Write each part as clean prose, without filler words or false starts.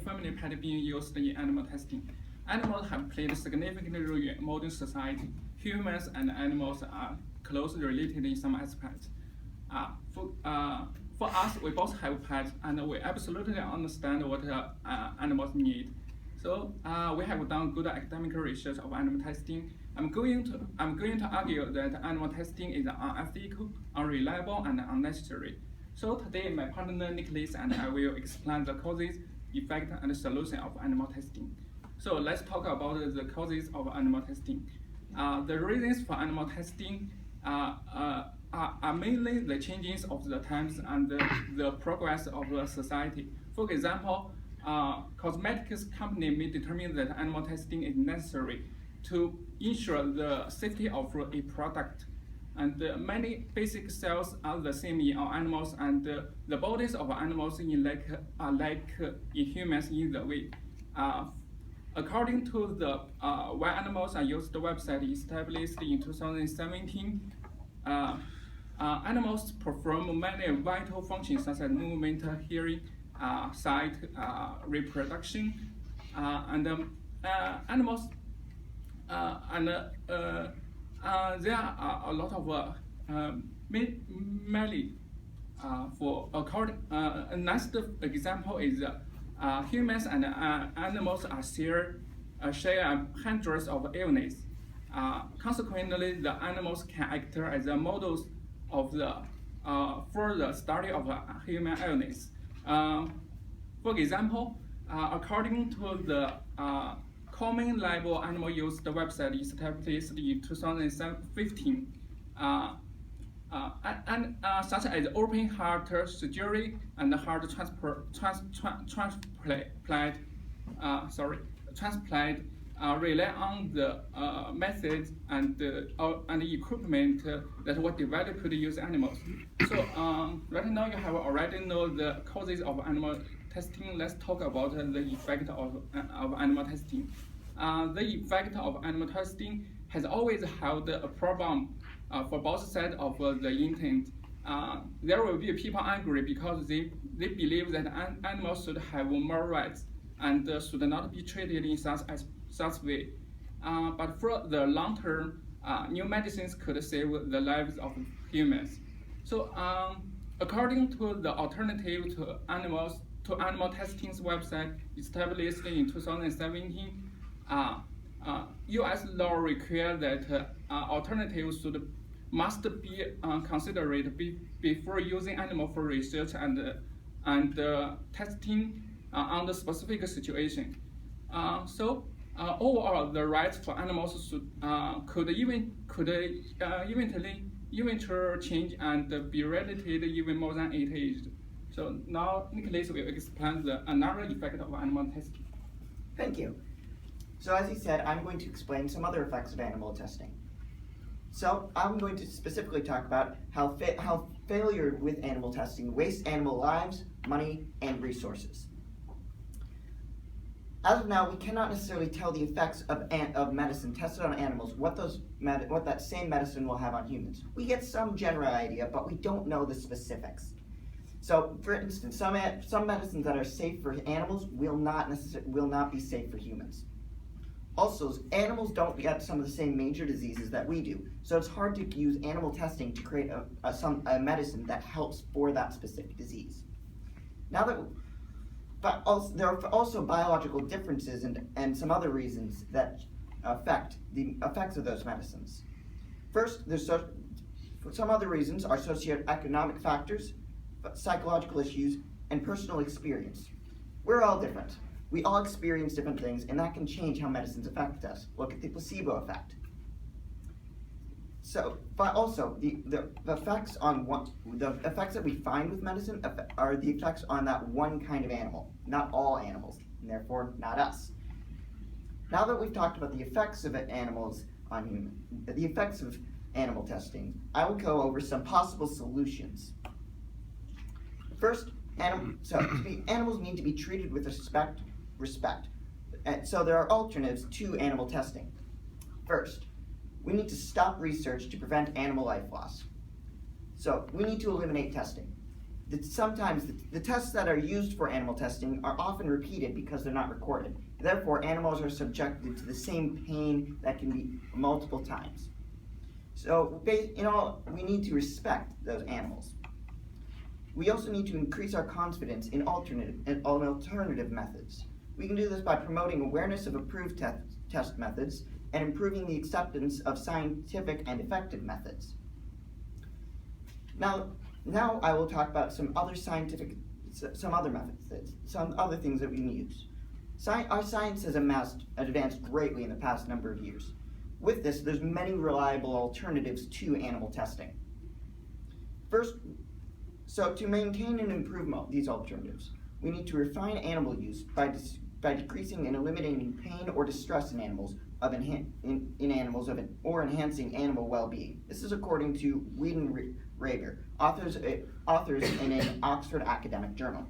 family pet being used in animal testing. Animals have played a significant role in modern society. Humans and animals are closely related in some aspects. For us, we both have pets, and we absolutely understand what animals need. So we have done good academic research of animal testing. I'm going to argue that animal testing is unethical, unreliable, and unnecessary. So today, my partner Nicholas and I will explain the causes, effect, and solution of animal testing. So let's talk about the causes of animal testing. The reasons for animal testing are mainly the changes of the times and the progress of the society. For example, cosmetics company may determine that animal testing is necessary to ensure the safety of a product. And many basic cells are the same in all animals, and the bodies of animals are like in humans in the way. According to the Why Animals Are Used website established in 2017, animals perform many vital functions such as movement, hearing, sight, reproduction, and animals there are a lot of many next example is humans and animals share hundreds of illnesses. Consequently, the animals can act as models of for the study of human illness. For example, according to the Common Label Animal Use website established in 2015, such as open heart surgery and heart transplant rely on the methods and equipment that were developed to use animals. So right now you have already know the causes of animal testing. Let's talk about the effect of animal testing. The effect of animal testing has always held a problem for both sides of the intent. There will be people angry because they believe that animals should have more rights and should not be treated in such way. But for the long term, new medicines could save the lives of humans. So according to the Alternative to Animal Testing's website established in 2017, U.S. law requires that alternatives must be considered before using animal for research and testing on the specific situation. So overall, the rights for animals could eventually change and be related even more than it is. So now Nicholas will explain another effect of animal testing. Thank you. So as he said, I'm going to explain some other effects of animal testing. So I'm going to specifically talk about how failure with animal testing wastes animal lives, money, and resources. As of now, we cannot necessarily tell the effects of medicine tested on animals, what that same medicine will have on humans. We get some general idea, but we don't know the specifics. So, for instance, some medicines that are safe for animals will not be safe for humans. Also, animals don't get some of the same major diseases that we do, so it's hard to use animal testing to create a medicine that helps for that specific disease. But there are also biological differences and some other reasons that affect the effects of those medicines. First, some other reasons are socioeconomic factors, psychological issues, and personal experience. We're all different. We all experience different things, and that can change how medicines affect us. Look at the placebo effect. So, but also the effects that we find with medicine are the effects on that one kind of animal, not all animals, and therefore not us. Now that we've talked about the effects of animals on humans, the effects of animal testing, I will go over some possible solutions. First, animals need to be treated with respect. So there are alternatives to animal testing. First, we need to stop research to prevent animal life loss. So we need to eliminate testing. that sometimes the tests that are used for animal testing are often repeated because they're not recorded. Therefore, animals are subjected to the same pain that can be multiple times. So, we need to respect those animals. We also need to increase our confidence in alternative methods. We can do this by promoting awareness of approved test methods and improving the acceptance of scientific and effective methods. Now I will talk about some other methods, some other things that we can use. Our science has advanced greatly in the past number of years. With this, there's many reliable alternatives to animal testing. First, so to maintain and improve these alternatives, we need to refine animal use by decreasing and eliminating pain or distress in animals or enhancing animal well-being. This is according to Weed and Rager, authors in an Oxford academic journal.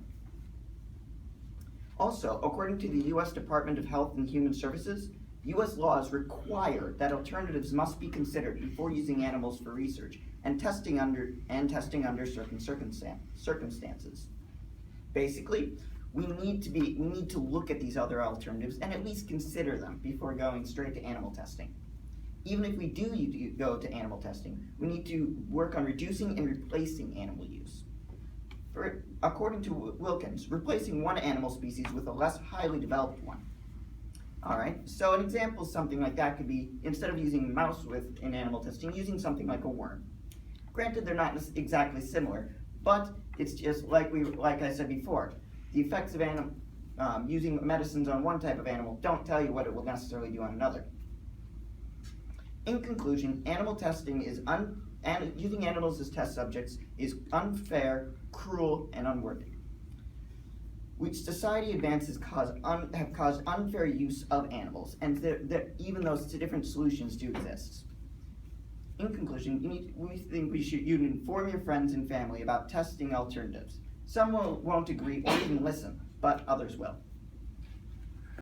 Also, according to the U.S. Department of Health and Human Services, U.S. laws require that alternatives must be considered before using animals for research and testing under certain circumstances. Basically, we need to look at these other alternatives and at least consider them before going straight to animal testing. Even if we do go to animal testing, we need to work on reducing and replacing animal use. According to Wilkins, replacing one animal species with a less highly developed one. Alright, so an example of something like that could be, instead of using a mouse in animal testing, using something like a worm. Granted, they're not exactly similar, but it's just like I said before, the effects of using medicines on one type of animal don't tell you what it will necessarily do on another. In conclusion, animal testing using animals as test subjects is unfair, cruel, and unworthy. Society advances have caused unfair use of animals, and even those different solutions do exist. In conclusion, we think you inform your friends and family about testing alternatives. Some won't agree or even listen, but others will.